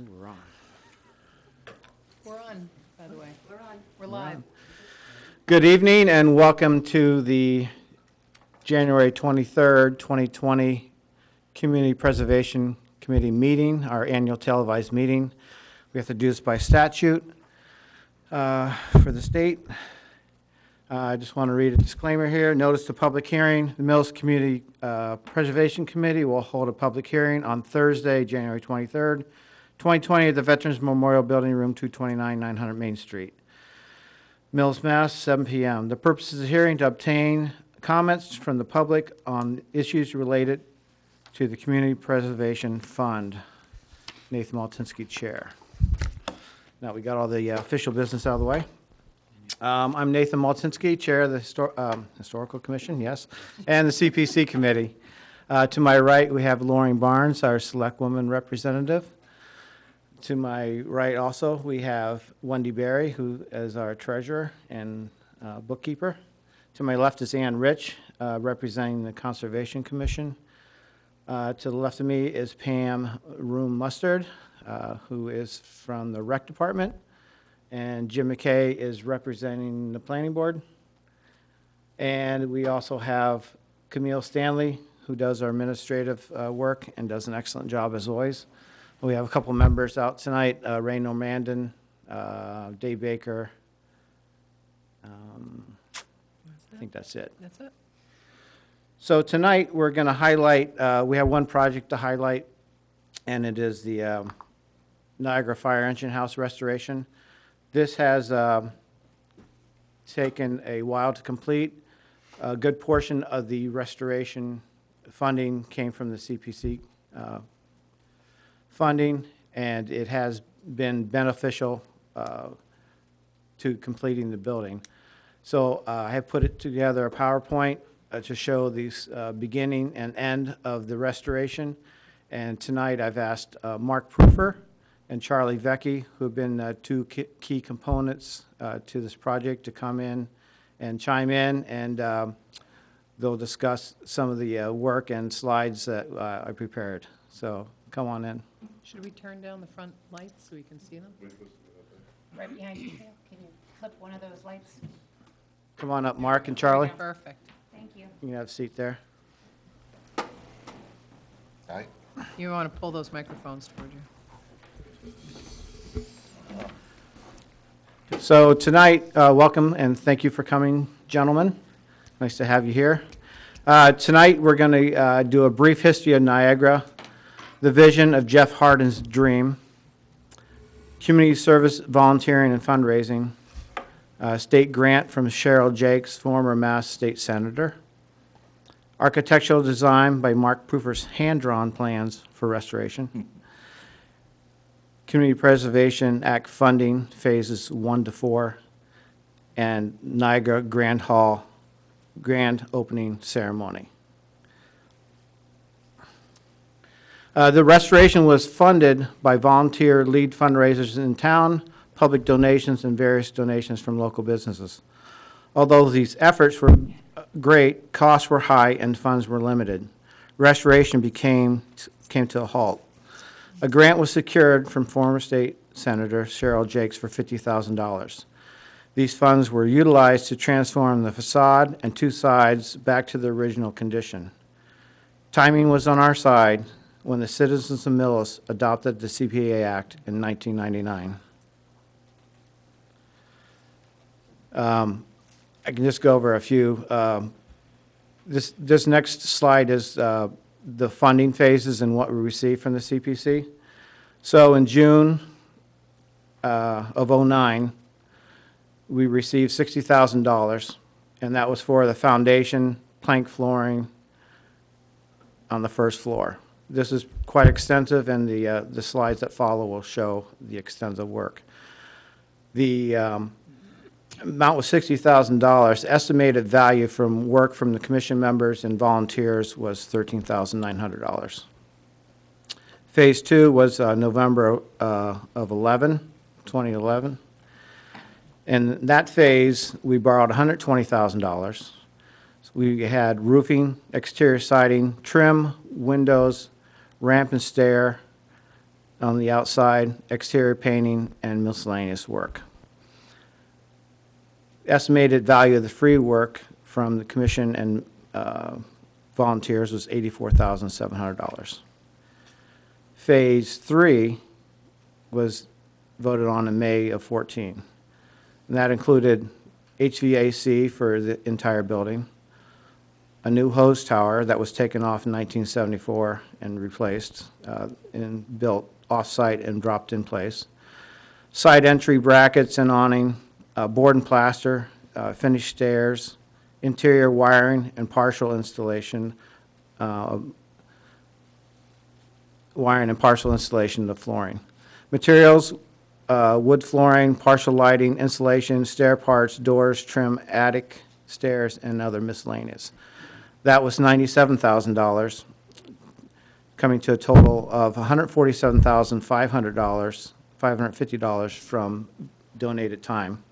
We're on. We're on, by the way. We're on. We're live. Good evening and welcome to the January 23rd, 2020 Community Preservation Committee meeting, our annual televised meeting. We have to do this by statute for the state. I just want to read a disclaimer here. Notice the public hearing. The Mills Community Preservation Committee will hold a public hearing on Thursday, January 23rd, 2020 at the Veterans Memorial Building, room 229, 900 Main Street. Mills, Mass., 7 p.m. The purpose of the hearing to obtain comments from the public on issues related to the Community Preservation Fund. Nathan Maltinsky, Chair. Now we got all the official business out of the way. I'm Nathan Maltinsky, Chair of the Historical Commission, yes, and the CPC Committee. To my right, we have Lauren Barnes, our Selectwoman representative. To my right also, we have Wendy Berry, who is our treasurer and bookkeeper. To my left is Ann Rich, representing the Conservation Commission. To the left of me is Pam Room Mustard, who is from the Rec Department. And Jim McKay is representing the Planning Board. And we also have Camille Stanley, who does our administrative work and does an excellent job as always. We have a couple members out tonight, Ray Normandin, Dave Baker. I think that's it. That's it? So tonight we're going to highlight, we have one project to highlight, and it is the Niagara Fire Engine House restoration. This has taken a while to complete. A good portion of the restoration funding came from the CPC funding, and it has been beneficial to completing the building. So I have put it together a PowerPoint to show the beginning and end of the restoration. And tonight I've asked Mark Proofer and Charlie Vecchi, who have been two key components to this project, to come in and chime in, and they'll discuss some of the work and slides that I prepared. So come on in. Should we turn down the front lights so we can see them? Right behind you, Phil. Can you flip one of those lights? Come on up, Mark and Charlie. Perfect. Thank you. You can have a seat there. Hi. You want to pull those microphones toward you. So tonight, welcome and thank you for coming, gentlemen. Nice to have you here. Tonight, we're going to do a brief history of Niagara, the vision of Jeff Hardin's dream, community service, volunteering, and fundraising, state grant from Cheryl Jakes, former Mass State Senator, architectural design by Mark Proofer's hand-drawn plans for restoration, Community Preservation Act funding, phases 1 to 4, and Niagara Grand Hall grand opening ceremony. The restoration was funded by volunteer lead fundraisers in town, public donations, and various donations from local businesses. Although these efforts were great, costs were high and funds were limited. Restoration came to a halt. A grant was secured from former state senator Cheryl Jakes for $50,000. These funds were utilized to transform the facade and two sides back to the original condition. Timing was on our side when the citizens of Millis adopted the CPA Act in 1999. I can just go over a few. This next slide is the funding phases and what we received from the CPC. So in June of '09, we received $60,000, and that was for the foundation, plank flooring on the first floor. This is quite extensive, and the slides that follow will show the extensive work. The amount was $60,000. Estimated value from work from the commission members and volunteers was $13,900. Phase 2 was November of 2011. In that phase, we borrowed $120,000. So we had roofing, exterior siding, trim, windows, ramp and stair, on the outside, exterior painting, and miscellaneous work. Estimated value of the free work from the commission and volunteers was $84,700. Phase 3 was voted on in May of 14. And that included HVAC for the entire building, a new hose tower that was taken off in 1974 and replaced and built off-site and dropped in place, side entry brackets and awning, board and plaster, finished stairs, interior wiring and partial installation, of flooring. Materials, wood flooring, partial lighting, insulation, stair parts, doors, trim, attic, stairs, and other miscellaneous. That was $97,000, coming to a total of $147,500, $550 from donated time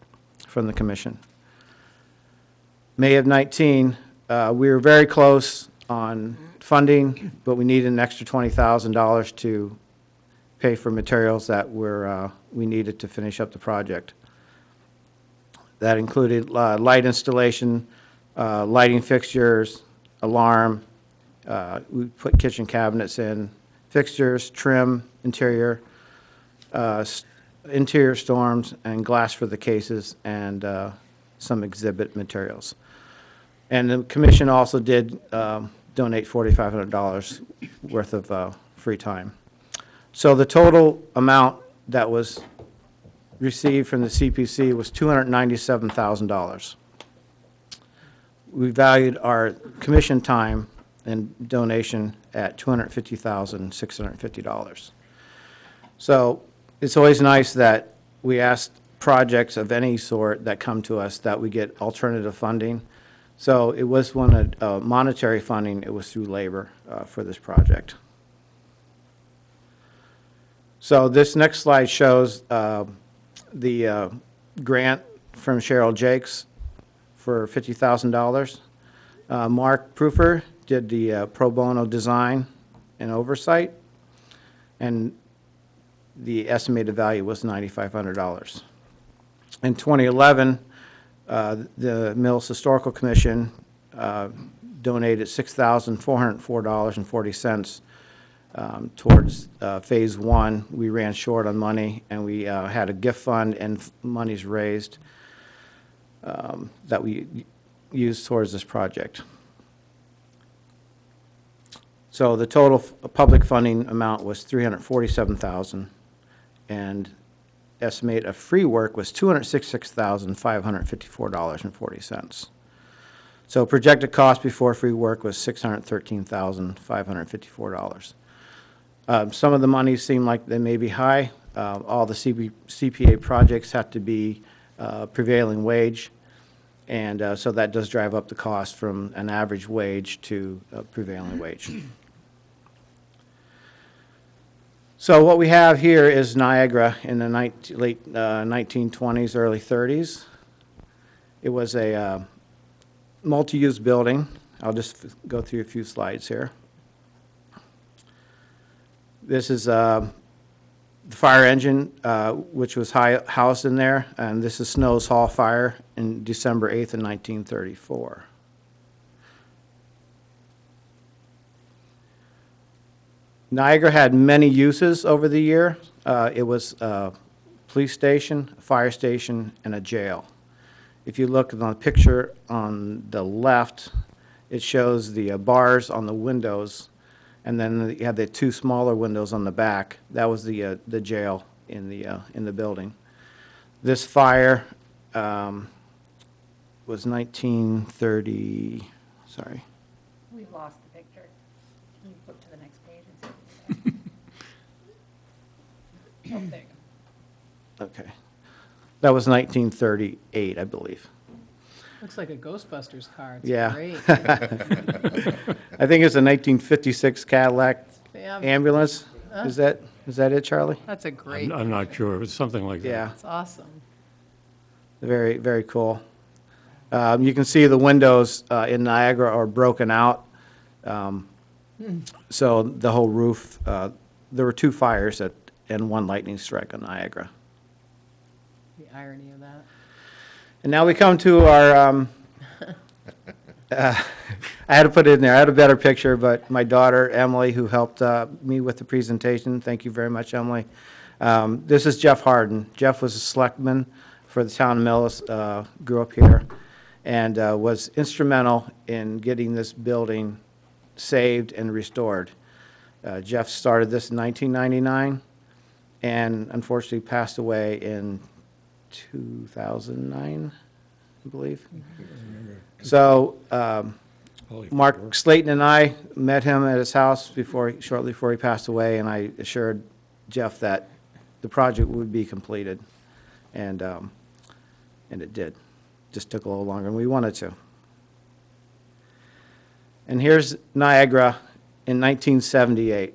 from the commission. May of 19, we were very close on funding, but we needed an extra $20,000 to pay for materials that we needed to finish up the project. That included light installation, lighting fixtures, alarm. We put kitchen cabinets in, fixtures, trim, interior storms, and glass for the cases, and some exhibit materials. And the commission also did donate $4,500 worth of free time. So the total amount that was received from the CPC was $297,000. We valued our commission time and donation at $250,650. So it's always nice that we ask projects of any sort that come to us that we get alternative funding. So it was one monetary funding, it was through labor for this project. So this next slide shows the grant from Cheryl Jakes for $50,000. Mark Proofer did the pro bono design and oversight, and the estimated value was $9,500. In 2011, the Mills Historical Commission donated $6,404.40 towards Phase 1. We ran short on money, and we had a gift fund and monies raised that we used towards this project. So the total public funding amount was $347,000, and estimate of free work was $266,554.40. So projected cost before free work was $613,554. Some of the monies seem like they may be high. All the CPA projects have to be prevailing wage, and so that does drive up the cost from an average wage to a prevailing wage. So what we have here is Niagara in the late 1920s, early 30s. It was a multi-use building. I'll just go through a few slides here. This is the fire engine, which was housed in there, and this is Snow's Hall Fire in December 8th of 1934. Niagara had many uses over the year. It was a police station, a fire station, and a jail. If you look at the picture on the left, it shows the bars on the windows, and then you have the two smaller windows on the back. That was the jail in the building. This fire was 1930. Sorry. We lost the picture. Can you flip to the next page and see? Oh, there you go. Okay. That was 1938, I believe. Looks like a Ghostbusters car. It's Yeah. great. I think it's a 1956 Cadillac Yeah, ambulance. Is that it, Charlie? that's a great, I'm not sure. It was something like that. Yeah, that's awesome. very, very cool. You can see the windows in Niagara are broken out. So the whole roof, there were two fires and one lightning strike on Niagara. The irony of that. And now we come to our, I had to put it in there, I had a better picture, but my daughter, Emily, who helped me with the presentation, thank you very much, Emily. This is Jeff Harden. Jeff was a selectman for the town of Millis, grew up here, and was instrumental in getting this building saved and restored. Jeff started this in 1999, and unfortunately passed away in 2009, I believe. So Mark Slayton and I met him at his house shortly before he passed away, and I assured Jeff that the project would be completed, and it did. Just took a little longer than we wanted to. And here's Niagara in 1978.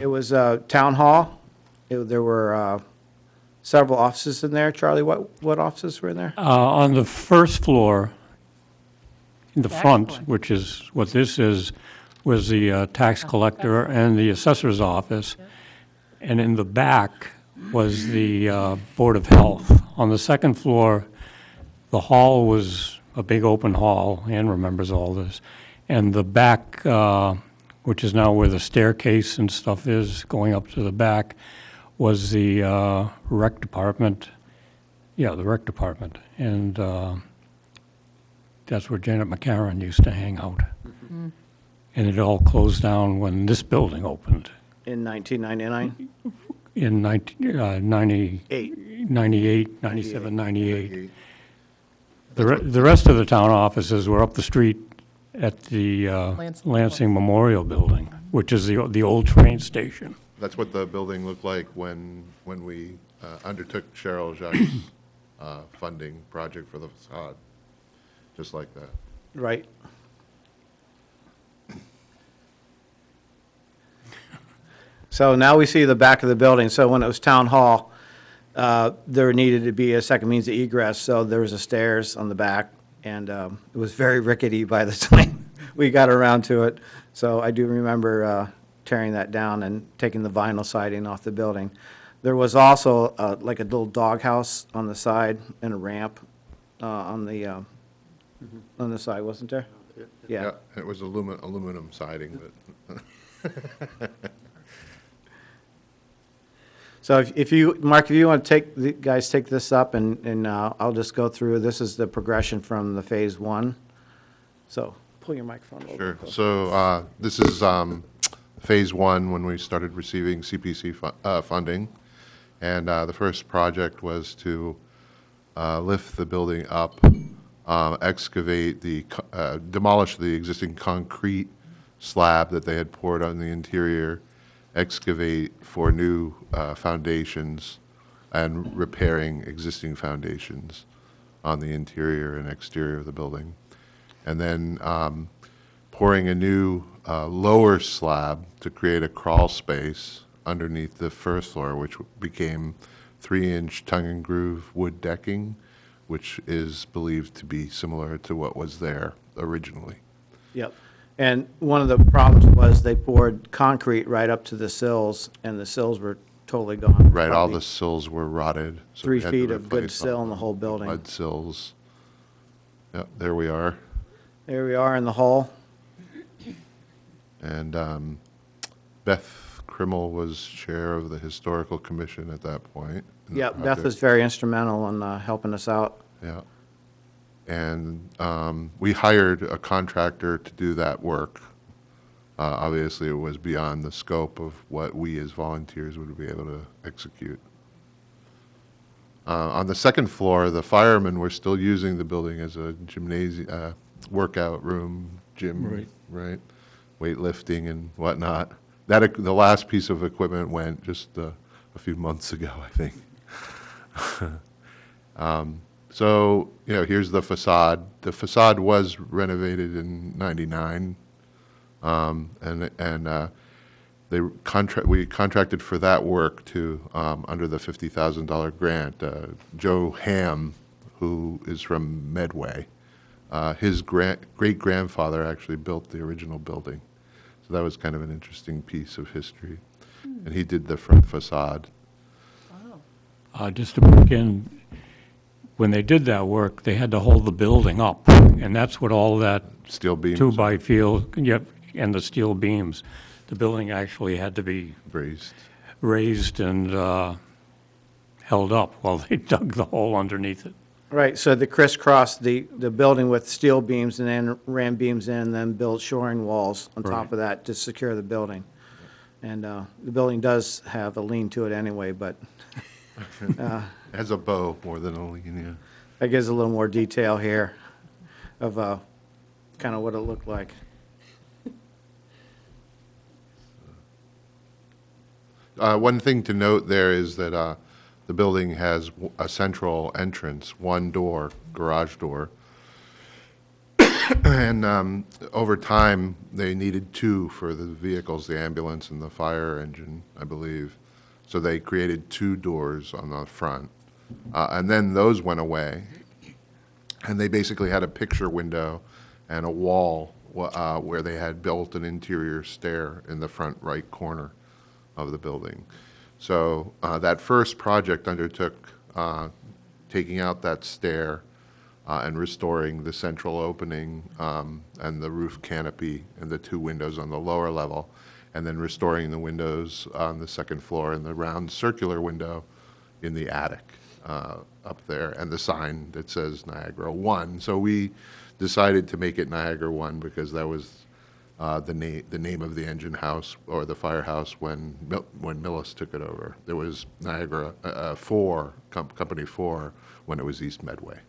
It was a town hall. There were several offices in there. Charlie, what offices were in there? On the first floor, in the front, Excellent. which is what this is, was the tax collector and the assessor's office. And in the back was the Board of Health. On the second floor, the hall was a big open hall. Ann remembers all this. And the back, which is now where the staircase and stuff is, going up to the back, was the rec department. Yeah, the rec department. And that's where Janet McCarron used to hang out. Mm-hmm. And it all closed down when this building opened In 1999? in 98, 97, 98. The rest of the town offices were up the street at the Lansing Lansing Memorial Building, which is the old train station. That's what the building looked like when we undertook Cheryl Jacques' funding project for the facade, just like that. Right. So now we see the back of the building. So when it was town hall, there needed to be a second means of egress, so there was a stairs on the back, and it was very rickety by the time we got around to it. So I do remember tearing that down and taking the vinyl siding off the building. There was also like a little doghouse on the side and a ramp on the side, wasn't there? Yeah. It was aluminum siding, but So if you, Mark, if you want to take this up, and I'll just go through, this is the progression from the phase one. So pull your microphone a little sure. bit closer. So this is phase one when we started receiving CPC funding. And the first project was to lift the building up, excavate demolish the existing concrete slab that they had poured on the interior, excavate for new foundations, and repairing existing foundations on the interior and exterior of the building. And then pouring a new lower slab to create a crawl space underneath the first floor, which became 3-inch tongue and groove wood decking, which is believed to be similar to what was there originally. Yep. And one of the problems was they poured concrete right up to the sills, and the sills were totally gone. Right, all Probably the sills were rotted. So 3 we had to feet of good replace sill all in the whole building. Mud sills. Yep, there we are. There we are in the hall. And Beth Krimmel was chair of the Historical Commission at that point. in the Yep, Beth project. was very instrumental in helping us out. Yeah. And we hired a contractor to do that work. Obviously, it was beyond the scope of what we as volunteers would be able to execute. On the second floor, the firemen were still using the building as a gymnasium, workout room, gym, right? Weightlifting and whatnot. The last piece of equipment went just a few months ago, I think. So, here's the facade. The facade was renovated in '99, we contracted for that work to under the $50,000 grant. Joe Ham, who is from Medway, his great-grandfather actually built the original building. So that was kind of an interesting piece of history. and he did the front facade. Wow. Just to break in, when they did that work, they had to hold the building up, and that's what all that Steel beams. two-by-field, yep, and the steel beams. The building actually had to be Raised. raised and held up while they dug the hole underneath it. Right, so they crisscrossed the building with steel beams and then ran beams in, and then built shoring walls on top Right. of that to secure the building. And the building does have a lean to it anyway, but It has a bow more than a lean, yeah. that gives a little more detail here of kind of what it looked like. One thing to note there is that the building has a central entrance, one door, garage door. And over time, they needed two for the vehicles, the ambulance and the fire engine, I believe. So they created two doors on the front. And then those went away. And they basically had a picture window and a wall where they had built an interior stair in the front right corner of the building. So that first project undertook taking out that stair and restoring the central opening and the roof canopy and the two windows on the lower level, and then restoring the windows on the second floor and the round circular window in the attic up there, and the sign that says Niagara 1. So we decided to make it Niagara 1 because that was the name of the engine house or the firehouse when Millis took it over. There was Niagara 4, Company 4, when it was East Medway.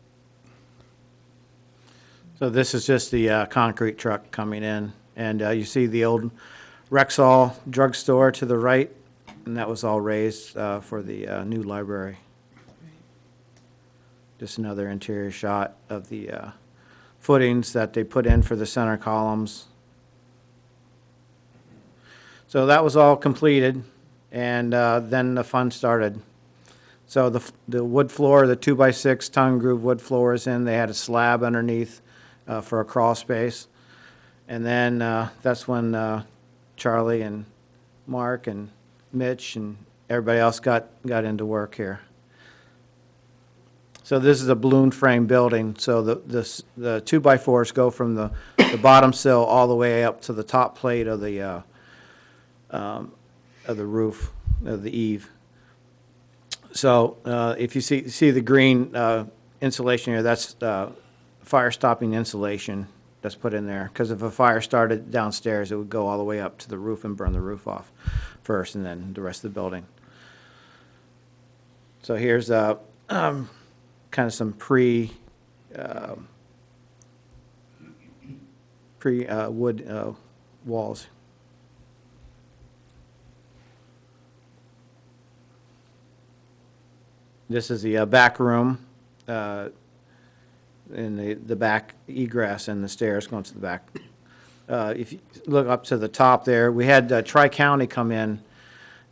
So this is just the concrete truck coming in, and you see the old Rexall drugstore to the right, and that was all raised for the new library. Just another interior shot of the footings that they put in for the center columns. So that was all completed, and then the fun started. So the wood floor, the 2x6 tongue groove wood floor is in. They had a slab underneath for a crawl space. And then that's when Charlie and Mark and Mitch and everybody else got into work here. So this is a balloon frame building. So the 2x4s go from the bottom sill all the way up to the top plate of the roof, of the eave. So if you see the green insulation here, that's fire stopping insulation that's put in there. Because if a fire started downstairs, it would go all the way up to the roof and burn the roof off first, and then the rest of the building. So here's kind of some pre wood walls. This is the back room, and the back egress and the stairs going to the back. If you look up to the top there, we had Tri-County come in,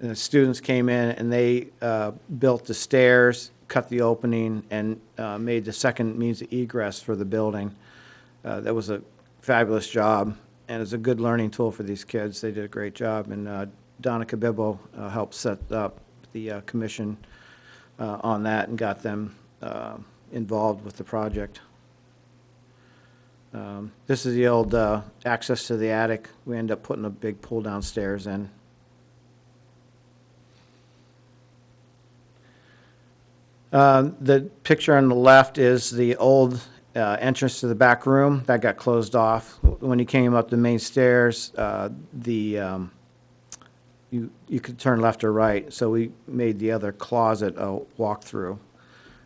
and the students came in, and they built the stairs, cut the opening, and made the second means of egress for the building. That was a fabulous job, and it's a good learning tool for these kids. They did a great job, and Donna Cabibbo helped set up the commission on that and got them involved with the project. This is the old access to the attic. We ended up putting a big pull-down stairs in. The picture on the left is the old entrance to the back room. That got closed off. When you came up the main stairs, you could turn left or right, so we made the other closet a walk-through.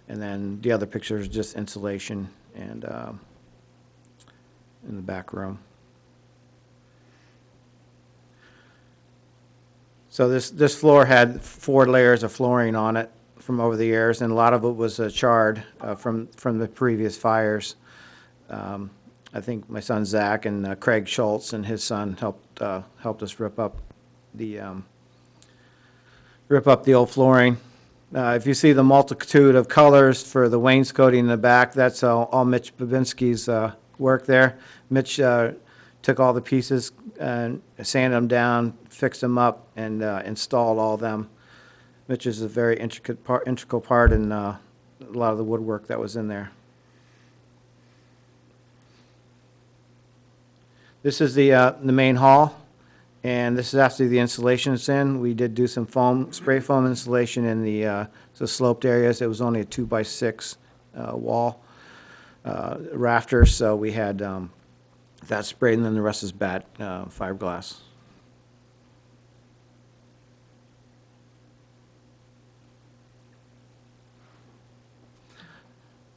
And then the other picture is just insulation and in the back room. So this floor had 4 layers of flooring on it from over the years, and a lot of it was charred from the previous fires. I think my son Zach and Craig Schultz and his son helped us rip up the old flooring. If you see the multitude of colors for the wainscoting in the back, that's all Mitch Babinski's work there. Mitch took all the pieces and sanded them down, fixed them up, and installed all of them, which is a very integral part in a lot of the woodwork that was in there. This is the main hall, and this is after the installation is in. We did do some foam, spray foam installation in the sloped areas. It was only a 2x6 wall rafter, so we had that sprayed, and then the rest is bat fiberglass.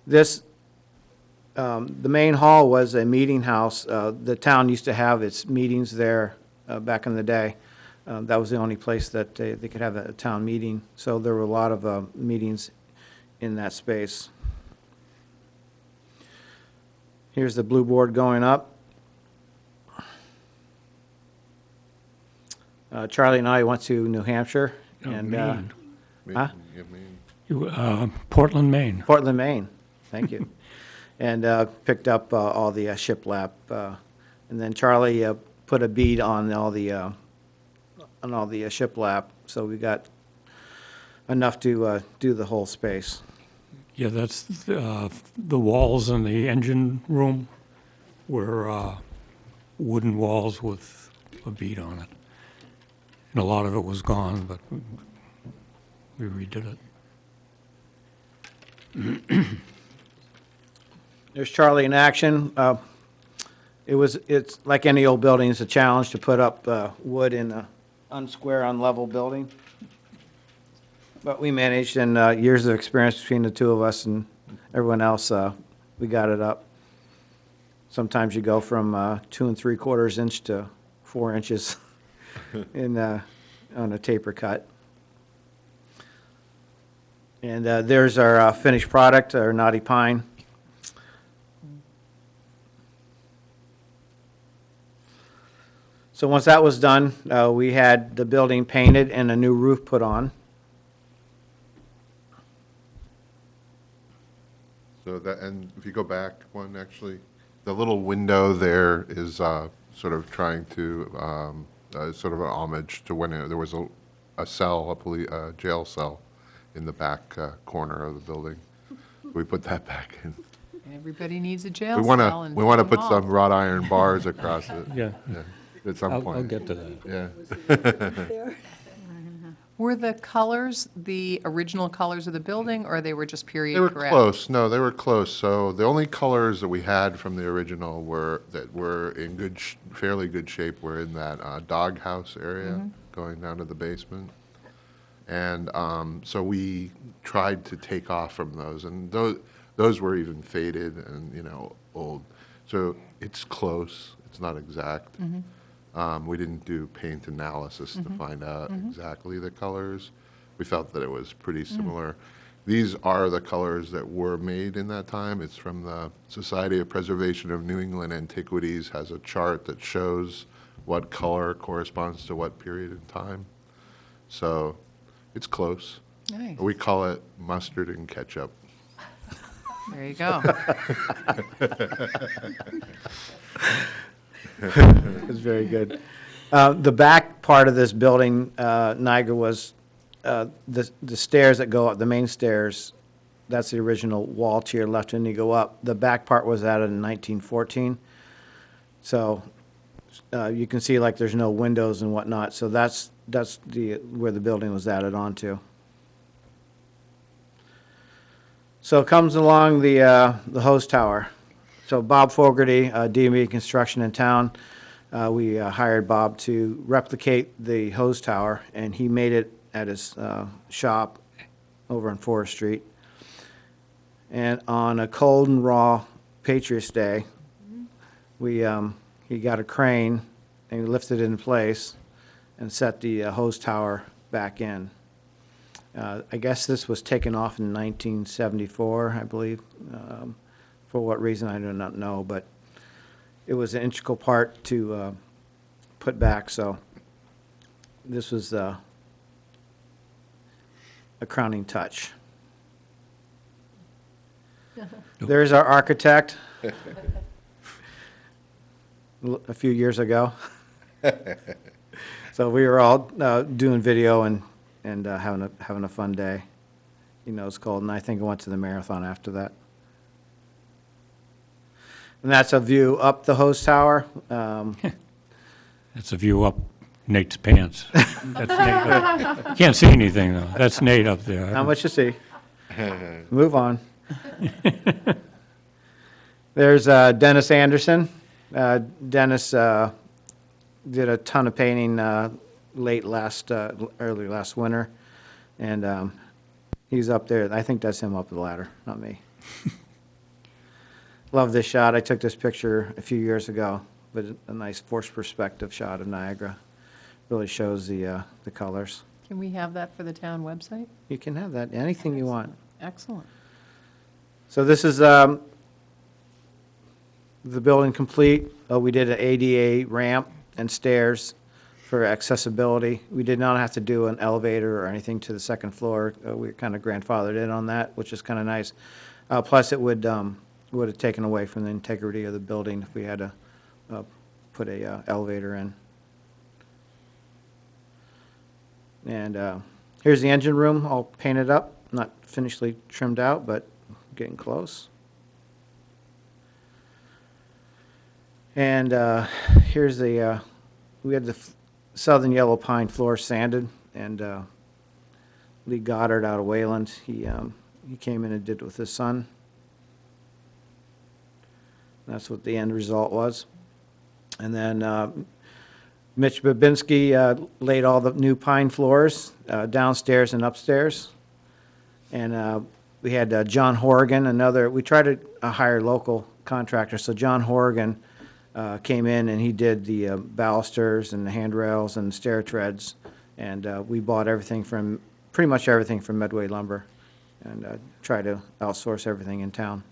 This, the main hall was a meeting house. The town used to have its meetings there back in the day. That was the only place that they could have a town meeting, so there were a lot of meetings in that space. Here's the blue board going up. Charlie and I went to New Hampshire and Maine. Huh? Yeah, Maine. Portland, Maine. Portland, Maine. Thank you. And picked up all the shiplap. And then Charlie put a bead on all the shiplap, so we got enough to do the whole space. Yeah, that's the walls in the engine room were wooden walls with a bead on it. And a lot of it was gone, but we redid it. There's Charlie in action. It's like any old building, it's a challenge to put up wood in a unsquare, unlevel building. But we managed, and years of experience between the two of us and everyone else, we got it up. Sometimes you go from 2 3/4 inch to 4 inches on a taper cut. And there's our finished product, our knotty pine. So once that was done, we had the building painted and a new roof put on. So that, and if you go back one, actually, the little window there is sort of trying to, sort of an homage to when there was a cell, a jail cell in the back corner of the building. We put that back in. Everybody needs a jail We cell. want in to, town put hall. some wrought iron bars across it. Yeah, At some I'll point. get to that. Yeah. Were the colors the original colors of the building, or they were just period They were correct? close. No, they were close. So the only colors that we had from the original that were in fairly good shape were in that doghouse area going down to the basement. And so we tried to take off from those, and those were even faded and old. So it's close. It's not exact. We didn't do paint analysis to find out exactly the colors. We felt that it was pretty similar. These are the colors that were made in that time. It's from the Society of Preservation of New England Antiquities, has a chart that shows what color corresponds to what period in time. So it's close. Nice. We call it mustard and ketchup. There you go. It's very good. The back part of this building, Niagara, was the stairs that go up, the main stairs, that's the original wall to your left when you go up. The back part was added in 1914. So you can see like there's no windows and whatnot. So that's where the building was added onto. So it comes along the hose tower. So Bob Fogarty, DME Construction in town, we hired Bob to replicate the hose tower, and he made it at his shop over on Forest Street. And on a cold and raw Patriots Day, he got a crane and he lifted it in place and set the hose tower back in. I guess this was taken off in 1974, I believe. For what reason, I do not know, but it was an integral part to put back, so this was a crowning touch. There's our architect. a few years ago. So we were all doing video and having a fun day. You know, it's cold, and I think I went to the marathon after that. And that's a view up the hose tower. That's a view up Nate's pants. That's Nate. Can't see anything, though. That's Nate up there. Not much to see. Move on. There's Dennis Anderson. Dennis did a ton of painting early last winter, and he's up there. I think that's him up the ladder, not me. Love this shot. I took this picture a few years ago, but a nice forced perspective shot of Niagara. Really shows the colors. Can we have that for the town website? You can have that, anything you want. Excellent. So this is the building complete. We did an ADA ramp and stairs for accessibility. We did not have to do an elevator or anything to the second floor. We were kind of grandfathered in on that, which is kind of nice. Plus, it would have taken away from the integrity of the building if we had to put a elevator in. And here's the engine room, all painted up, not finishly trimmed out, but getting close. And here's the, we had the southern yellow pine floor sanded, and Lee Goddard out of Wayland, he came in and did it with his son. That's what the end result was. And then Mitch Babinski laid all the new pine floors downstairs and upstairs. And we had John Horrigan, we tried to hire local contractor, so John Horrigan came in and he did the balusters and the handrails and the stair treads. And we bought pretty much everything from Medway Lumber, and tried to outsource everything in town.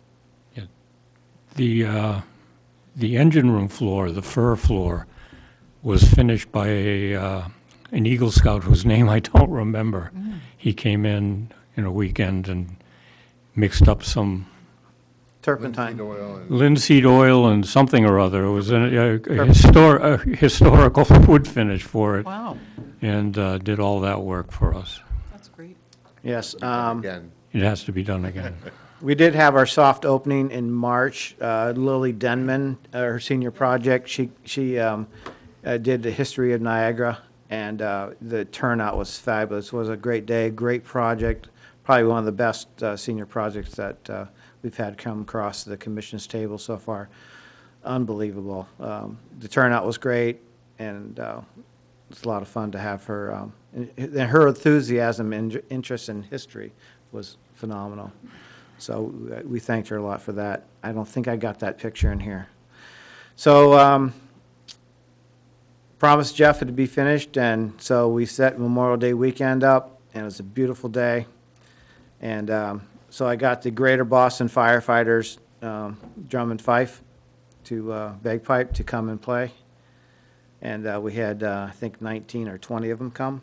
The engine room floor, the fur floor, was finished by an Eagle Scout whose name I don't remember. He came in a weekend and mixed up some Turpentine. linseed oil and something or other. It was a historical wood finish for it. Wow, And did all that work for us. that's great. Yes. Again, It has to be done again. We did have our soft opening in March. Lily Denman, her senior project, she did the history of Niagara, and the turnout was fabulous. It was a great day, great project, probably one of the best senior projects that we've had come across the commission's table so far. Unbelievable. The turnout was great, and it's a lot of fun to have her. And her enthusiasm and interest in history was phenomenal. So we thanked her a lot for that. I don't think I got that picture in here. So promised Jeff it'd be finished, and so we set Memorial Day weekend up, and it was a beautiful day. And so I got the Greater Boston firefighters, drum and fife, to bagpipe to come and play. And we had, I think, 19 or 20 of them come.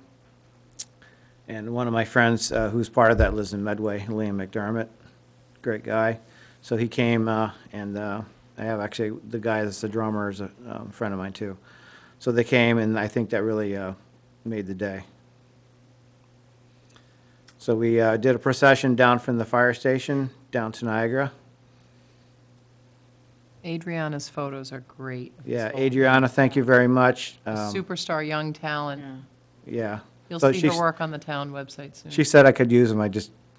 And one of my friends who's part of that lives in Medway, Liam McDermott, great guy. So he came, and I have actually the guy that's the drummer is a friend of mine too. So they came, and I think that really made the day. So we did a procession down from the fire station down to Niagara. Adriana's photos are great. Yeah, Adriana, thank you very much. Superstar young talent. Yeah. You'll So see she's- her work on the town website soon. She said I could use them,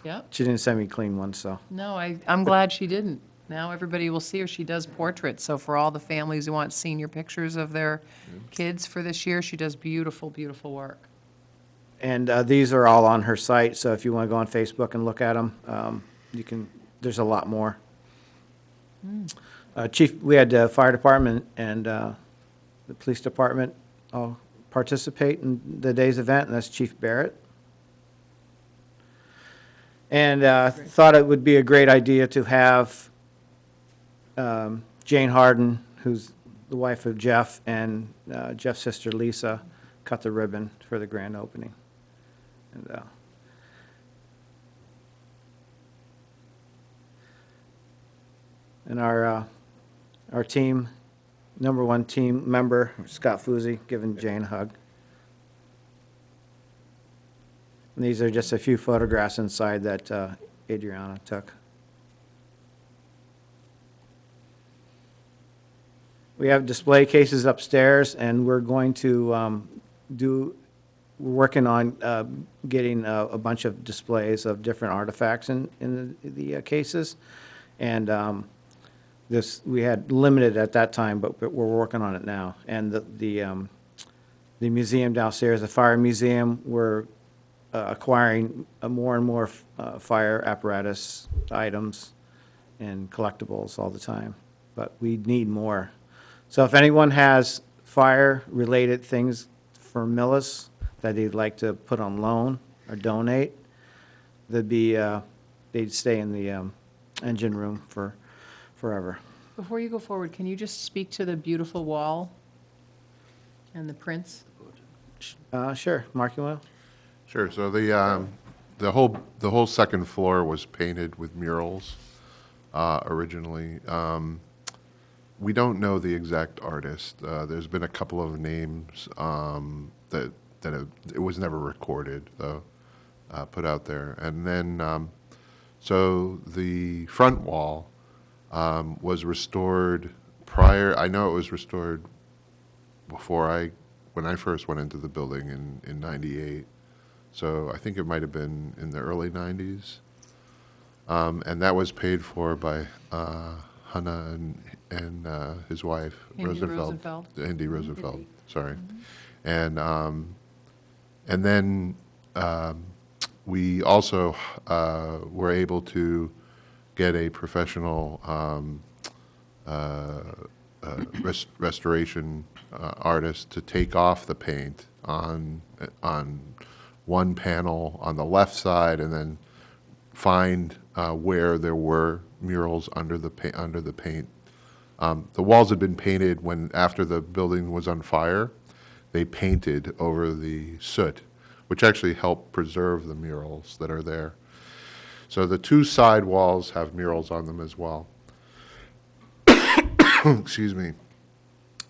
Yep. she didn't send me clean ones, so. No, I'm glad she didn't. Now everybody will see her. She does portraits, so for all the families who want senior pictures of their kids for this year, she does beautiful, beautiful work. And these are all on her site, so if you want to go on Facebook and look at them, you can, there's a lot more. Chief, we had the fire department and the police department all participate in the day's event, and that's Chief Barrett. And thought it would be a great idea to have Jane Harden, who's the wife of Jeff, and Jeff's sister Lisa, cut the ribbon for the grand opening. And our team number one team member, Scott Floozy, giving Jane a hug. And these are just a few photographs inside that Adriana took. We have display cases upstairs, and we're going to we're working on getting a bunch of displays of different artifacts in the cases. And we had limited at that time, but we're working on it now. And the museum downstairs, the fire museum, we're acquiring more and more fire apparatus items and collectibles all the time, but we need more. So if anyone has fire-related things for Millis that they'd like to put on loan or donate, they'd stay in the engine room for forever. Before you go forward, can you just speak to the beautiful wall and the prints? Sure, Mark, you want? Sure, so the whole second floor was painted with murals originally. We don't know the exact artist. There's been a couple of names it was never recorded, though, put out there. And then, so the front wall was restored prior. I know it was restored when I first went into the building in '98. So I think it might have been in the early '90s. And that was paid for by Hannah and his wife, Andy Rosenfeld. Andy Rosenfeld, sorry. And then we also were able to get a professional restoration artist to take off the paint on one panel on the left side, and then find where there were murals under the paint. The walls had been painted after the building was on fire. They painted over the soot, which actually helped preserve the murals that are there. So the two side walls have murals on them as well. Excuse me.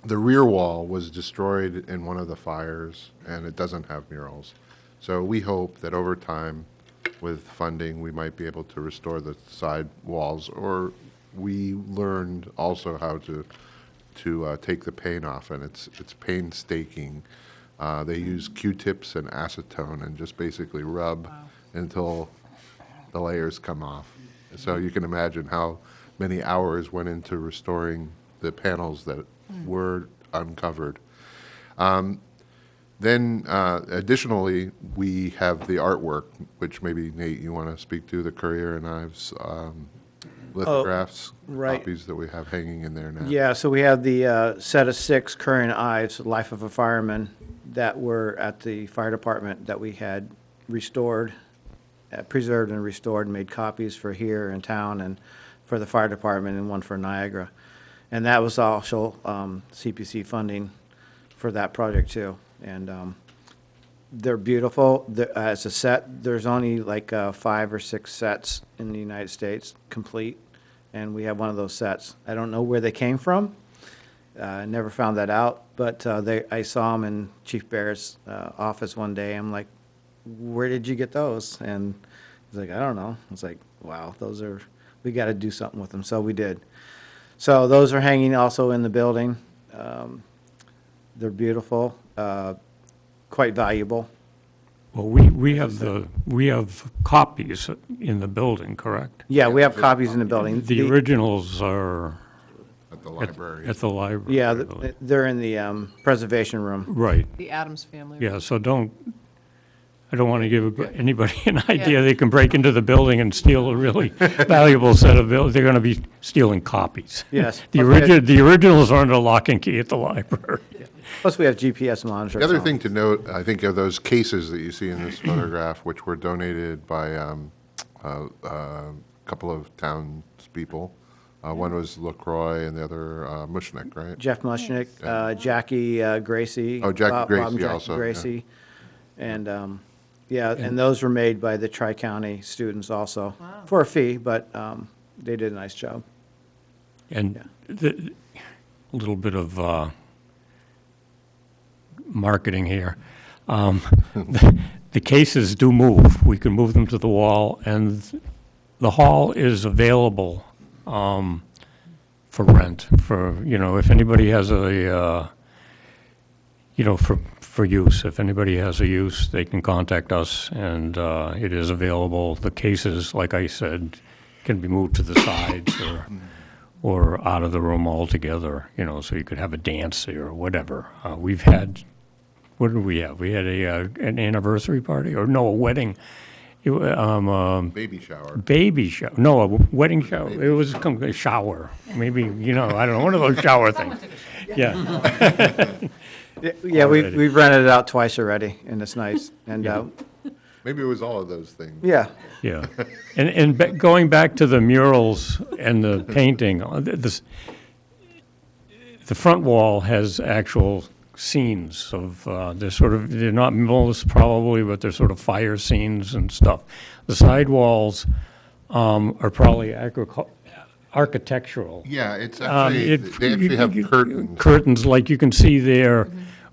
The rear wall was destroyed in one of the fires, and it doesn't have murals. So we hope that over time, with funding, we might be able to restore the side walls, or we learned also how to take the paint off, and it's painstaking. They use Q-tips and acetone and just basically rub until the layers come off. So you can imagine how many hours went into restoring the panels that were uncovered. Then additionally, we have the artwork, which maybe Nate, you want to speak to, the Currier and Ives lithographs, right. copies that we have hanging in there now. Yeah, so we have the set of 6 Current Ives, Life of a Fireman, that were at the fire department that we had restored, preserved and restored, and made copies for here in town and for the fire department, and one for Niagara. And that was also CPC funding for that project too. And they're beautiful. As a set, there's only like 5 or 6 sets in the United States complete, and we have one of those sets. I don't know where they came from. I never found that out, but I saw them in Chief Bear's office one day. I'm like, where did you get those? And he's like, I don't know. I was like, wow, we got to do something with them. So we did. So those are hanging also in the building. They're beautiful, quite valuable. Well, we have copies in the building, correct? Yeah, we have copies in the building. The originals are At the library. at the library. Yeah, I believe. they're in the preservation room. Right, The Addams family. yeah, so I don't want to give anybody an idea they can break into the building and steal a really valuable set of bills. They're going to be stealing copies. Yes. The originals are under lock and key at the library. Plus, we have GPS monitors. The other on. thing to note, I think, are those cases that you see in this photograph, which were donated by a couple of townspeople. One was LaCroix and the other Mushnick, right? Jeff Mushnick, Jackie Gracie. Oh, Jackie Bob Gracie and Jackie also, yeah. Gracie. And, yeah, and those were made by the Tri-County students also, for a fee, but they did a nice job. And little bit of marketing here. The cases do move. We can move them to the wall, and the hall is available for rent, for, if anybody has a, for use. If anybody has a use, they can contact us, and it is available. The cases, like I said, can be moved to the sides or out of the room altogether, so you could have a dance there or whatever. We've had, what did we have? We had an anniversary party, or no, a wedding. Baby shower. Baby shower. No, a wedding shower. It was a shower. Maybe, I don't know, one of those shower things. Yeah. Yeah, we've rented it out twice already, and it's nice. And, Maybe it was all of those things. yeah, Yeah. And going back to the murals and the painting, the front wall has actual scenes of, they're not murals probably, but they're sort of fire scenes and stuff. The side walls are probably architectural. Yeah, it's actually, they actually have curtains. Curtains, like you can see there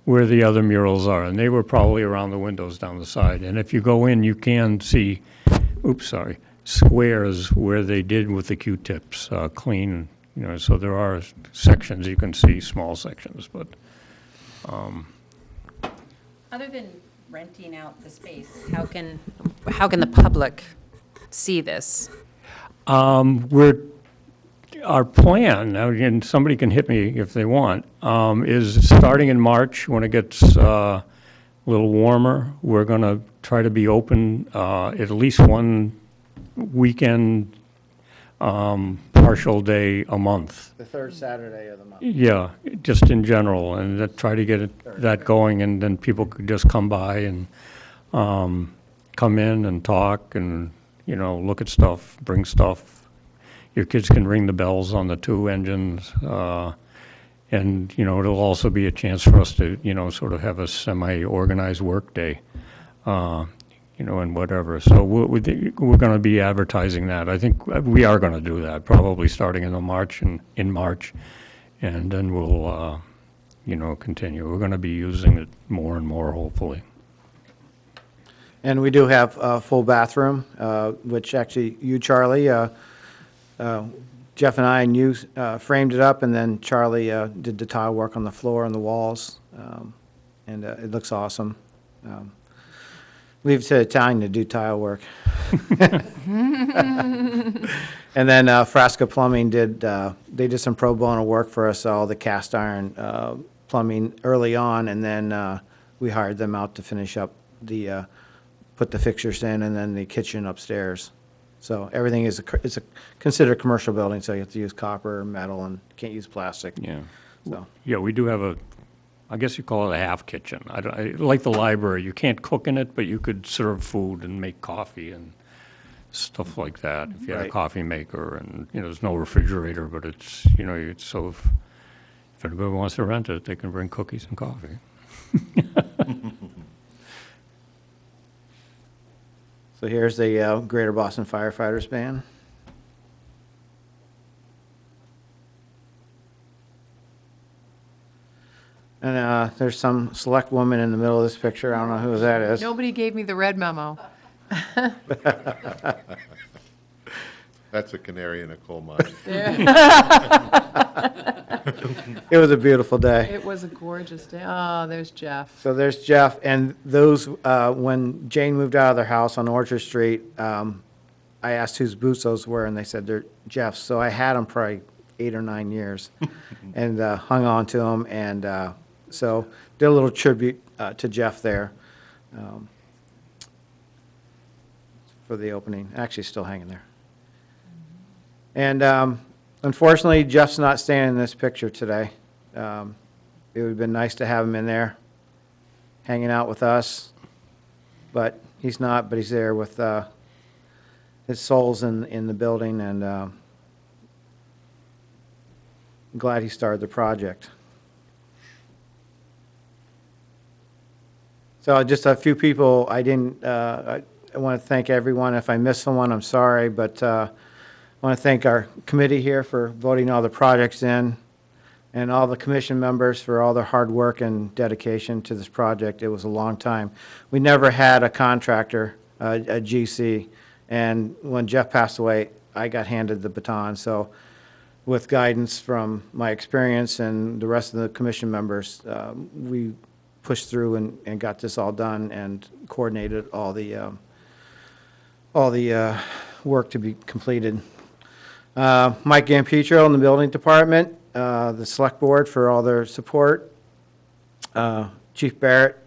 where the other murals are, and they were probably around the windows down the side. And if you go in, you can see, squares where they did with the Q-tips, clean, so there are sections, you can see small sections, but. Other than renting out the space, how can the public see this? Our plan, now again, somebody can hit me if they want, is starting in March, when it gets a little warmer, we're going to try to be open at least one weekend, partial day a month. the third Saturday of the month. Yeah, just in general, and try to get that going, and then people could just come by and come in and talk and, look at stuff, bring stuff. Your kids can ring the bells on the two engines, and, it'll also be a chance for us to, sort of have a semi-organized workday, and whatever. So we're going to be advertising that. I think we are going to do that, probably starting in March, and then we'll, continue. We're going to be using it more and more, hopefully. And we do have a full bathroom, which actually you, Charlie, Jeff and I and you framed it up, and then Charlie did the tile work on the floor and the walls, and it looks awesome. Leave it to Italian to do tile work. And then Frasca Plumbing they did some pro bono work for us, all the cast iron plumbing early on, and then we hired them out to finish up put the fixtures in, and then the kitchen upstairs. So everything is it's a considered commercial building, so you have to use copper, metal, and can't use plastic. Yeah. So, Yeah, we do have I guess you call it a half kitchen. Like the library, you can't cook in it, but you could serve food and make coffee and stuff like that. If you had a Right. coffee maker, and, there's no refrigerator, but it's, so if anybody wants to rent it, they can bring cookies and coffee. so here's the Greater Boston Firefighters Band. And there's some select woman in the middle of this picture. I don't know who that is. Nobody gave me the red memo. That's a canary in a coal mine. It was a beautiful day. It was a gorgeous day. Oh, there's Jeff. So there's Jeff, and those, when Jane moved out of their house on Orchard Street, I asked whose boots those were, and they said they're Jeff's. So I had them probably 8 or 9 years, and hung on to them, and so did a little tribute to Jeff there for the opening. Actually, still hanging there. And unfortunately, Jeff's not staying in this picture today. It would have been nice to have him in there, hanging out with us, but he's not. But he's there with his soul's in the building, and I'm glad he started the project. So just a few people. I want to thank everyone. If I missed someone, I'm sorry, but I want to thank our committee here for voting all the projects in. and all the commission members for all their hard work and dedication to this project. It was a long time. We never had a contractor, a GC, and when Jeff passed away, I got handed the baton. So with guidance from my experience and the rest of the commission members, we pushed through and got this all done and coordinated all the work to be completed. Mike Gampietro in the building department, the select board for all their support. Chief Barrett,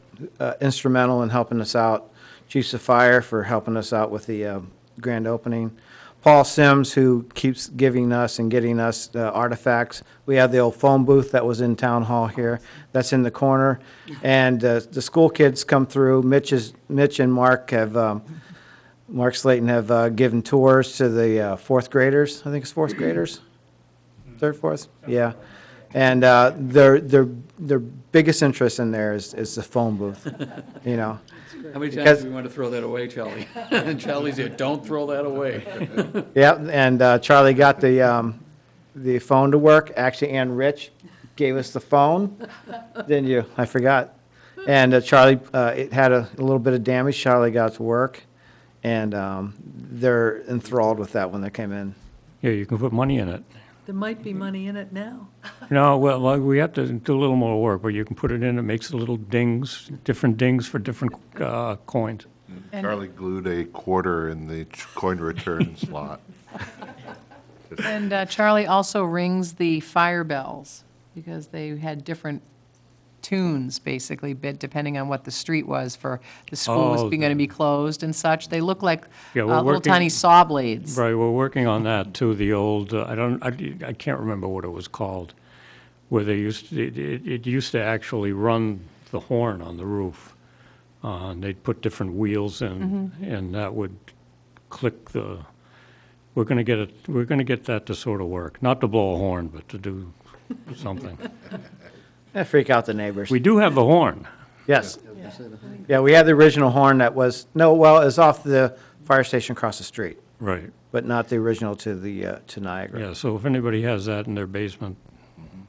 instrumental in helping us out. Chief Sapphire for helping us out with the grand opening. Paul Sims, who keeps giving us and getting us artifacts. We have the old phone booth that was in Town Hall here. That's in the corner. And the school kids come through. Mitch and Mark have, Mark Slayton have given tours to the fourth graders. I think it's fourth graders? Third, fourth? Yeah. And their biggest interest in there is the phone booth, you know. How many times Because- do we want to throw that away, Charlie? And Charlie's here, don't throw that away. Yeah, and Charlie got the phone to work. Actually, Ann Rich gave us the phone, didn't you? I forgot. And Charlie, it had a little bit of damage. Charlie got to work, and they're enthralled with that when they came in. Yeah, you can put money in it. There might be money in it now. No, well, we have to do a little more work, but you can put it in, it makes little dings, different dings for different coins. Charlie glued a quarter in the coin return slot. And Charlie also rings the fire bells, because they had different tunes, basically, depending on what the street was for the school was Oh, going to be closed and such. They look like Yeah, we're little working- tiny saw blades. Right, we're working on that too, the old, I can't remember what it was called, where they used, it used to actually run the horn on the roof. And they'd put different wheels in, and that would click the, we're gonna get that to sort of work. Not to blow a horn, but to do something. That freak out the neighbors. We do have the horn. Yes. Yeah, we had the original horn that was, no, well, it's off the fire station across the street, Right, but not the original to Niagara. yeah, so if anybody has that in their basement,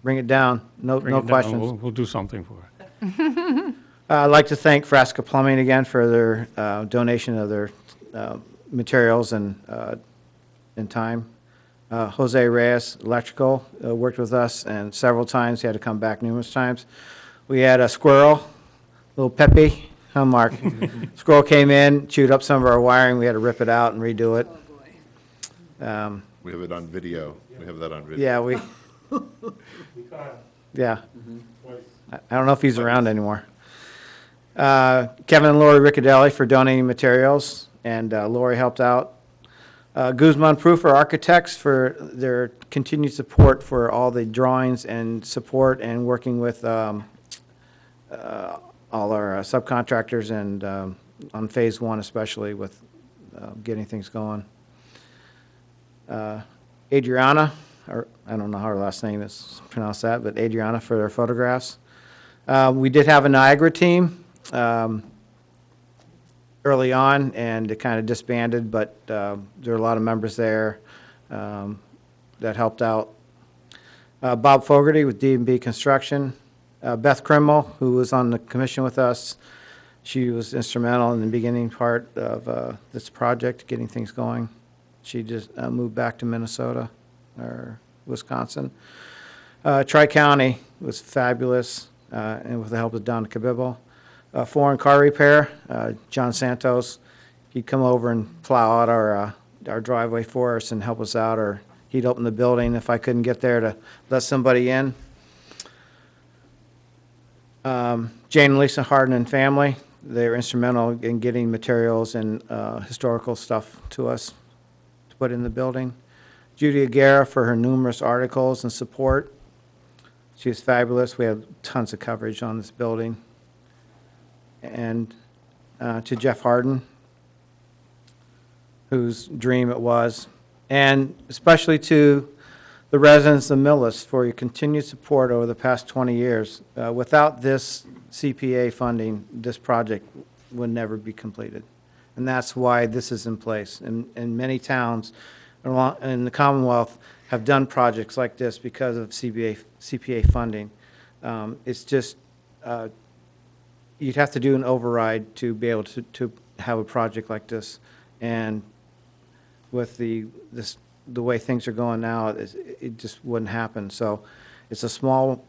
Bring it down, no bring it down, questions. we'll do something for it. I'd like to thank Frasca Plumbing again for their donation of their materials and time. Jose Reyes Electrical worked with us, and several times, he had to come back numerous times. We had a squirrel, little Pepe, huh, Mark? Squirrel came in, chewed up some of our wiring, we had to rip it out and redo it. We have it on video. We have that on video. Yeah, yeah. I don't know if he's around anymore. Kevin and Lori Riccadelli for donating materials, and Lori helped out. Guzman Proof for architects for their continued support for all the drawings and support and working with all our subcontractors and on phase one especially with getting things going. Adriana, or I don't know how her last name is pronounced that, but Adriana for their photographs. We did have a Niagara team early on, and it kind of disbanded, but there are a lot of members there that helped out. Bob Fogarty with D&B Construction. Beth Krimmel, who was on the commission with us, she was instrumental in the beginning part of this project, getting things going. She just moved back to Minnesota or Wisconsin. Tri-County was fabulous, and with the help of Don Cabibbo. Foreign car repair, John Santos, he'd come over and plow out our driveway for us and help us out, or he'd open the building if I couldn't get there to let somebody in. Jane and Lisa Harden and family, they were instrumental in getting materials and historical stuff to us to put in the building. Judy Aguirre for her numerous articles and support. She was fabulous. We had tons of coverage on this building. And to Jeff Harden, whose dream it was, and especially to the residents of Millis for your continued support over the past 20 years. Without this CPA funding, this project would never be completed. And that's why this is in place. In many towns in the Commonwealth, have done projects like this because of CPA funding. It's just, you'd have to do an override to be able to have a project like this. And with the way things are going now, it just wouldn't happen. So it's a small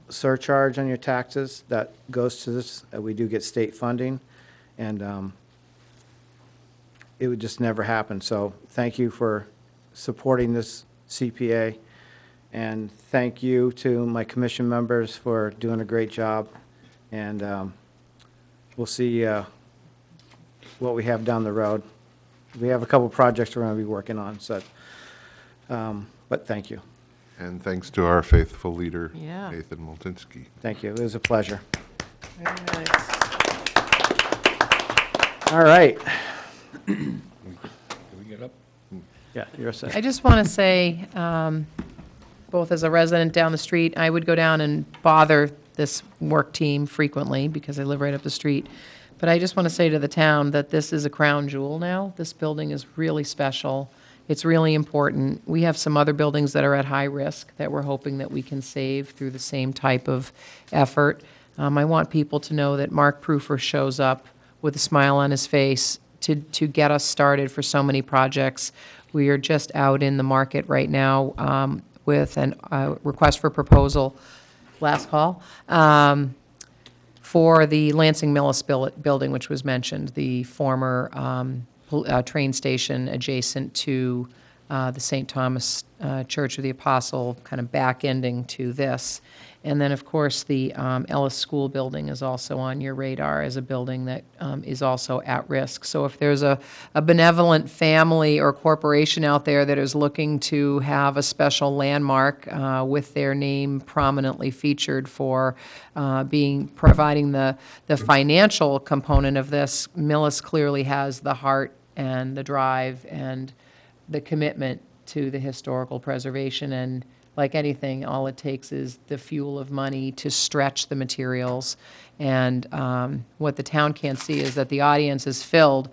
surcharge on your taxes that goes to this. We do get state funding, and it would just never happen. So thank you for supporting this CPA, and thank you to my commission members for doing a great job. And we'll see what we have down the road. We have a couple projects we're going to be working on, so, but thank you. And thanks to our faithful leader, Yeah. Nathan Moltinsky. Thank you. It was a pleasure. Very nice. All right. Can we get up? Yeah, you're set. I just want to say, both as a resident down the street, I would go down and bother this work team frequently because I live right up the street. But I just want to say to the town that this is a crown jewel now. This building is really special. It's really important. We have some other buildings that are at high risk that we're hoping that we can save through the same type of effort. I want people to know that Mark Proofer shows up with a smile on his face to get us started for so many projects. We are just out in the market right now with a request for proposal, last call, for the Lansing Millis building, which was mentioned, the former train station adjacent to the St. Thomas Church of the Apostle, kind of back-ending to this. And then, of course, the Ellis School building is also on your radar as a building that is also at risk. So if there's a benevolent family or corporation out there that is looking to have a special landmark with their name prominently featured for providing the financial component of this, Millis clearly has the heart and the drive and the commitment to the historical preservation. And like anything, all it takes is the fuel of money to stretch the materials. And what the town can't see is that the audience is filled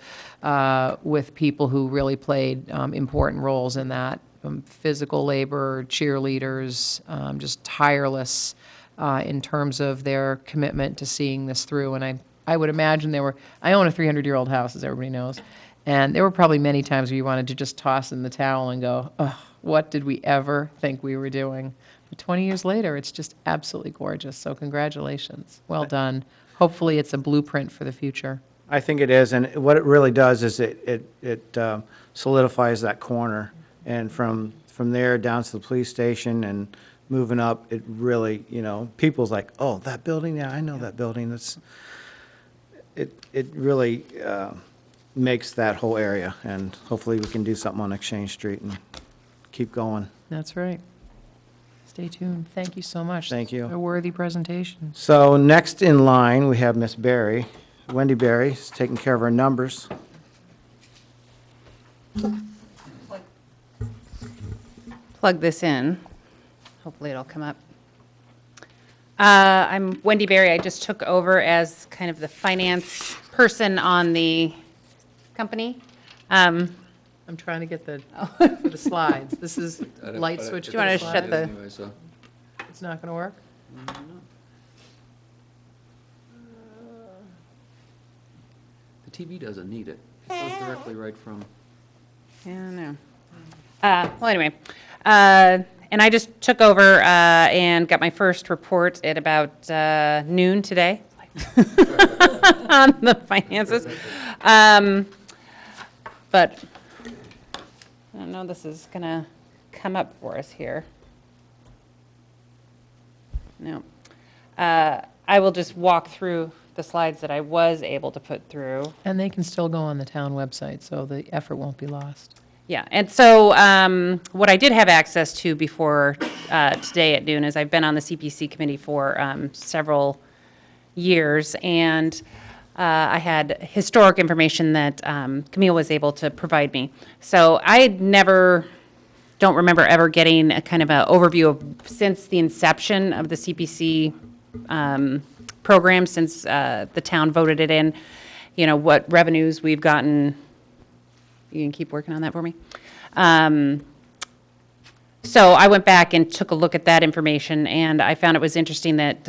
with people who really played important roles in that. Physical labor, cheerleaders, just tireless in terms of their commitment to seeing this through. And I would imagine I own a 300-year-old house, as everybody knows. And there were probably many times where you wanted to just toss in the towel and go, oh, what did we ever think we were doing? But 20 years later, it's just absolutely gorgeous. So congratulations. Well done. Hopefully it's a blueprint for the future. I think it is, and what it really does is it solidifies that corner. And from there down to the police station and moving up, it really, people's like, oh, that building? Yeah, I know that building. It really makes that whole area, and hopefully we can do something on Exchange Street and keep going. That's right. Stay tuned. Thank you so much. Thank you. A worthy presentation. So next in line, we have Miss Berry. Wendy Berry is taking care of our numbers. Plug this in. Hopefully it'll come up. I'm Wendy Berry. I just took over as kind of the finance person on the company. I'm trying to get for the slides. This is light switch. Do you want to shut the? Anyway, so. It's not going to work? The TV doesn't need it. It goes directly right from. Yeah, no. Well, anyway, and I just took over and got my first report at about noon today on the finances. But I don't know, this is gonna come up for us here. No. I will just walk through the slides that I was able to put through. And they can still go on the town website, so the effort won't be lost. Yeah, and so what I did have access to before today at noon is I've been on the CPC committee for several years, and I had historic information that Camille was able to provide me. So I don't remember ever getting a kind of an overview of, since the inception of the CPC program, since the town voted it in, what revenues we've gotten. You can keep working on that for me. So I went back and took a look at that information, and I found it was interesting that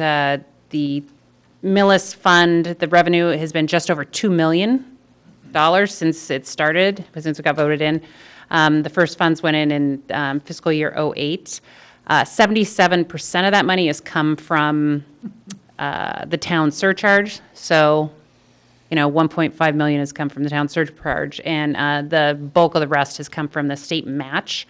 the Millis Fund, the revenue has been just over $2 million since it started, since it got voted in. The first funds went in fiscal year '08. 77% of that money has come from the town surcharge. So, 1.5 million has come from the town surcharge, and the bulk of the rest has come from the state match.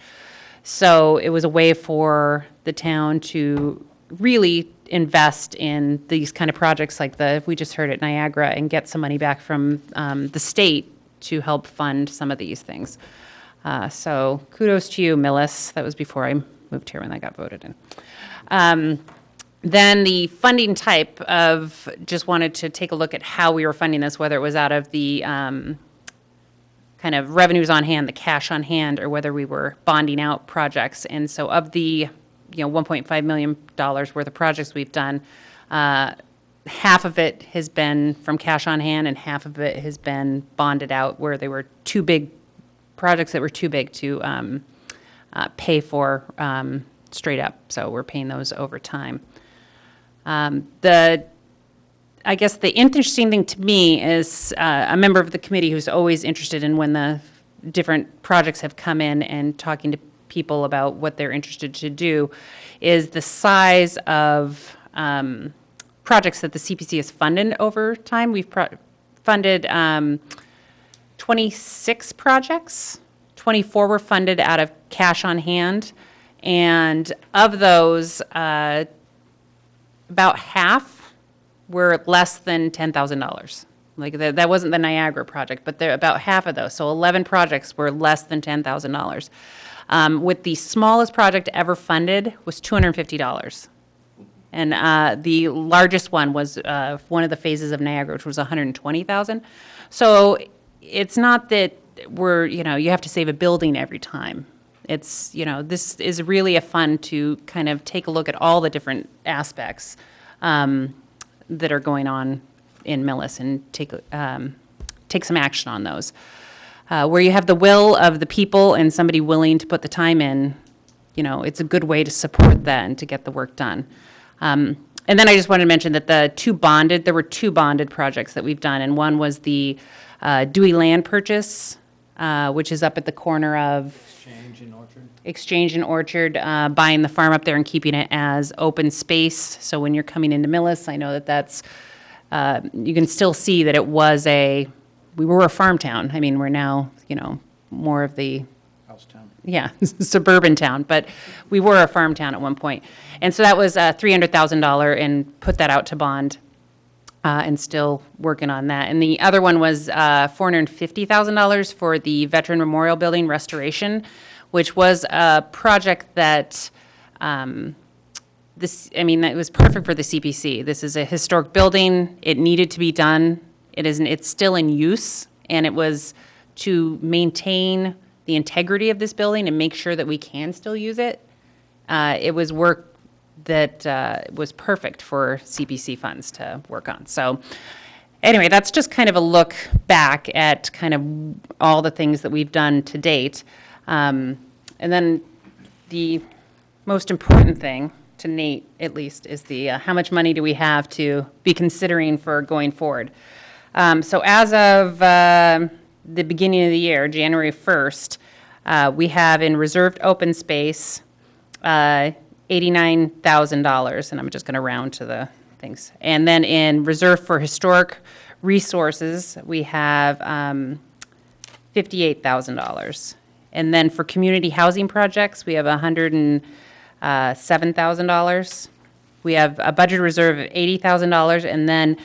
So it was a way for the town to really invest in these kind of projects like we just heard at Niagara, and get some money back from the state to help fund some of these things. So kudos to you, Millis. That was before I moved here when I got voted in. Then the funding type of, just wanted to take a look at how we were funding this, whether it was out of the kind of revenues on hand, the cash on hand, or whether we were bonding out projects. And so of the $1.5 million worth of projects we've done, half of it has been from cash on hand and half of it has been bonded out, where they were too big, projects that were too big to pay for straight up. So we're paying those over time. I guess the interesting thing to me is a member of the committee who's always interested in when the different projects have come in and talking to people about what they're interested to do, is the size of projects that the CPC has funded over time. We've funded 26 projects. 24 were funded out of cash on hand. And of those, about half were less than $10,000. Like that wasn't the Niagara project, but about half of those. So 11 projects were less than $10,000. With the smallest project ever funded was $250. And the largest one was one of the phases of Niagara, which was $120,000. So it's not that you have to save a building every time. It's, this is really a fun to kind of take a look at all the different aspects that are going on in Millis and take some action on those. Where you have the will of the people and somebody willing to put the time in, it's a good way to support that and to get the work done. And then I just wanted to mention that there were two bonded projects that we've done, and one was the Dewey land purchase, which is up at the corner of Exchange and Orchard, buying the farm up there and keeping it as open space. So when you're coming into Millis, I know that's, you can still see that we were a farm town. I mean, we're now, more of the House town. Yeah, suburban town, but we were a farm town at one point. And so that was $300,000 and put that out to bond, and still working on that. And the other one was $450,000 for the Veteran Memorial Building restoration, which was a project that it was perfect for the CPC. This is a historic building. It needed to be done. It's still in use, and it was to maintain the integrity of this building and make sure that we can still use it. It was work that was perfect for CPC funds to work on. So anyway, that's just kind of a look back at kind of all the things that we've done to date. And then the most important thing, to Nate at least, is the how much money do we have to be considering for going forward. So as of the beginning of the year, January 1st, we have in reserved open space $89,000, and I'm just going to round to the things. And then in reserve for historic resources, we have $58,000. And then for community housing projects, we have $107,000. We have a budget reserve of $80,000, and then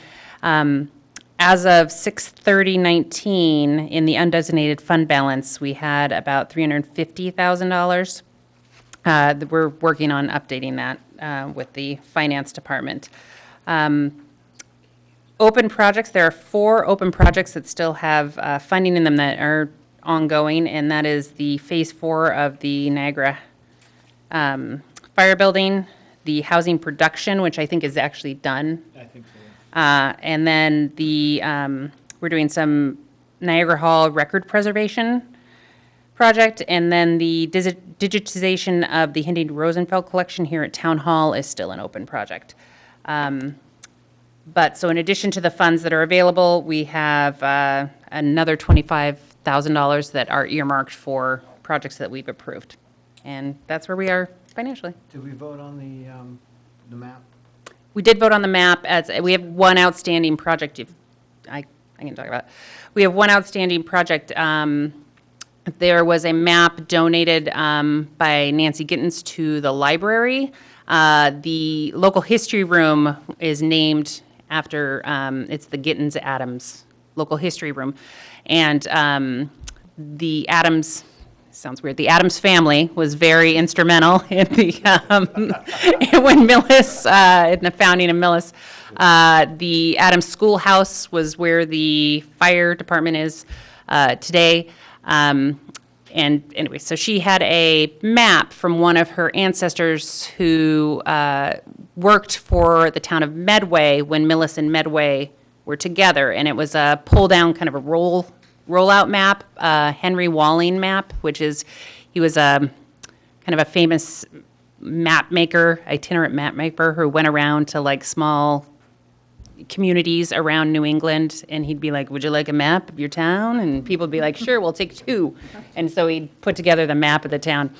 as of 6/30/19, in the undesignated fund balance, we had about $350,000. We're working on updating that with the finance department. Open projects, there are 4 open projects that still have funding in them that are ongoing, and that is the Phase 4 of the Niagara Fire Building, the housing production, which I think is actually done. I think so. And then we're doing some Niagara Hall record preservation, project, and then the digitization of the Hindi Rosenfeld collection here at Town Hall is still an open project. But, so in addition to the funds that are available, we have another $25,000 that are earmarked for projects that we've approved. And that's where we are financially. Did we vote on the map? We did vote on the map, as, we have one outstanding project, I can talk about it. We have one outstanding project. There was a map donated by Nancy Gittens to the library. The local history room is named after, it's the Gittens Adams Local History Room. And the Adams, sounds weird, the Adams family was very instrumental in the, when Millis, in the founding of Millis. The Adams Schoolhouse was where the fire department is today. And anyway, so she had a map from one of her ancestors who worked for the town of Medway when Millis and Medway were together. And it was a pull-down kind of a rollout map, Henry Walling map, which is, he was a kind of a famous map maker, itinerant map maker who went around to like small communities around New England, and he'd be like, would you like a map of your town? And people would be like, sure, we'll take two. And so he'd put together the map of the town.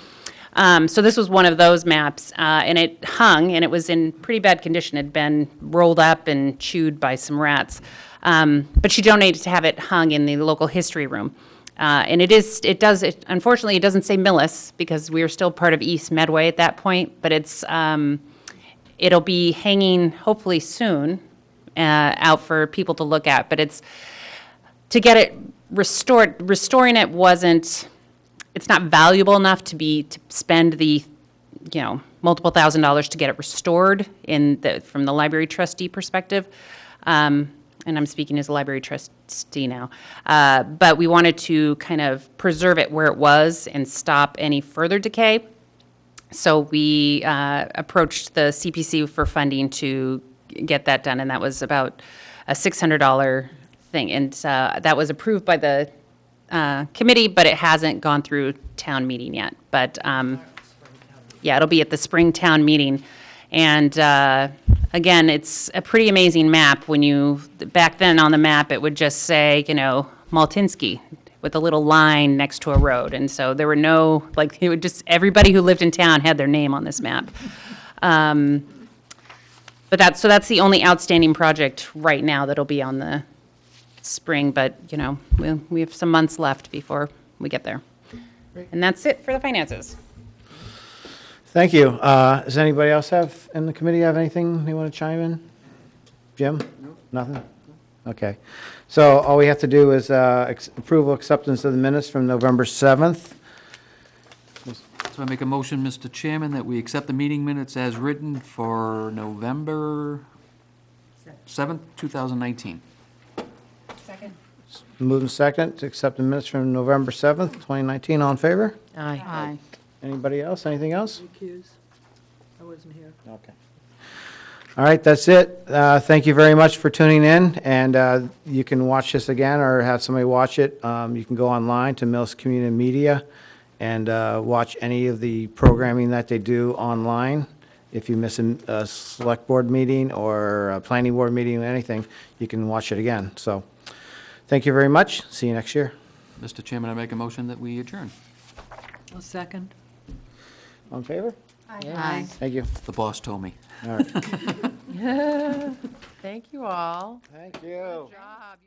So this was one of those maps, and it hung, and it was in pretty bad condition. It had been rolled up and chewed by some rats. But she donated to have it hung in the local history room. And unfortunately, it doesn't say Millis, because we are still part of East Medway at that point, but it's, it'll be hanging hopefully soon, out for people to look at. But it's, to get it restored, restoring it wasn't, it's not valuable enough to spend the, multiple $1,000s to get it restored from the library trustee perspective. And I'm speaking as a library trustee now. But we wanted to kind of preserve it where it was and stop any further decay. So we approached the CPC for funding to get that done, and that was about a $600 thing. And that was approved by the committee, but it hasn't gone through town meeting yet. But yeah, it'll be at the spring town meeting. And again, it's a pretty amazing map. Back then on the map, it would just say, Maltinsky with a little line next to a road. And so there were no, it would just, everybody who lived in town had their name on this map. But that's the only outstanding project right now that'll be on the spring, but, we have some months left before we get there. And that's it for the finances. Thank you. Does anybody else in the committee have anything they want to chime in? Jim? No. Nothing? Okay. So all we have to do is approval acceptance of the minutes from November 7th. So I make a motion, Mr. Chairman, that we accept the meeting minutes as written for November 7th, 2019. Second. Moving second to accept the minutes from November 7th, 2019. All in favor? Aye. Anybody else? Anything else? Recuse. I wasn't here. Okay. All right, that's it. Thank you very much for tuning in, and you can watch this again or have somebody watch it. You can go online to Millis Community Media and watch any of the programming that they do online. If you miss a select board meeting or a planning board meeting or anything, you can watch it again. So thank you very much. See you next year. Mr. Chairman, I make a motion that we adjourn. A second. All in favor? Aye. Thank you. The boss told me. All right. Thank you all. Thank you. Good job.